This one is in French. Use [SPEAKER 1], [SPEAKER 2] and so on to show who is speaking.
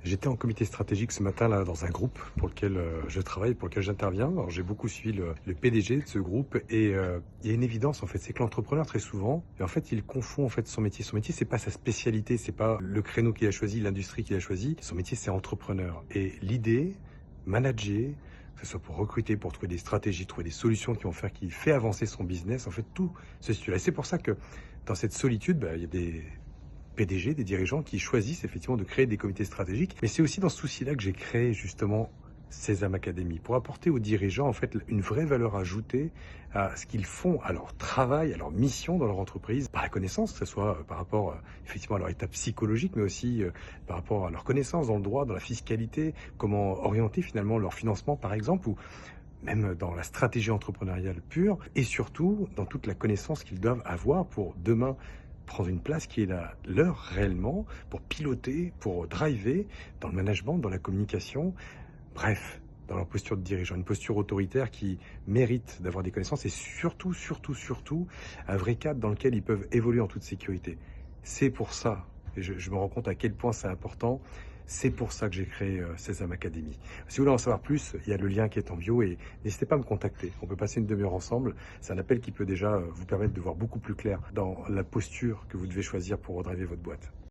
[SPEAKER 1] J'étais en comité stratégique ce matin là dans un groupe pour lequel je travaille, pour lequel j'interviens. Alors j'ai beaucoup suivi le PDG de ce groupe et il y a une évidence en fait, c'est que l'entrepreneur très souvent, et en fait il confond en fait son métier. Son métier c'est pas sa spécialité, c'est pas le créneau qu'il a choisi, l'industrie qu'il a choisi. Son métier c'est entrepreneur. Et l'idée, manager, que ce soit pour recruter, pour trouver des stratégies, trouver des solutions qui vont faire qu'il fait avancer son business, en fait tout se situe là. Et c'est pour ça que dans cette solitude, il y a des PDG, des dirigeants qui choisissent effectivement de créer des comités stratégiques. Mais c'est aussi dans ce souci-là que j'ai créé justement Sésame Academy, pour apporter aux dirigeants en fait une vraie valeur ajoutée à ce qu'ils font, à leur travail, à leur mission dans leur entreprise, par la connaissance, que ce soit par rapport effectivement à leur état psychologique, mais aussi par rapport à leur connaissance dans le droit, dans la fiscalité, comment orienter finalement leur financement par exemple, ou même dans la stratégie entrepreneuriale pure, et surtout dans toute la connaissance qu'ils doivent avoir pour demain prendre une place qui est la leur réellement, pour piloter, pour driver dans le management, dans la communication, bref, dans leur posture de dirigeant, une posture autoritaire qui mérite d'avoir des connaissances et surtout, surtout, surtout, un vrai cadre dans lequel ils peuvent évoluer en toute sécurité. C'est pour ça, et je me rends compte à quel point c'est important, c'est pour ça que j'ai créé Sésame Academy. Si vous voulez en savoir plus, il y a le lien qui est en bio et n'hésitez pas à me contacter. On peut passer une demi-heure ensemble. C'est un appel qui peut déjà vous permettre de voir beaucoup plus clair dans la posture que vous devez choisir pour redriver votre boîte.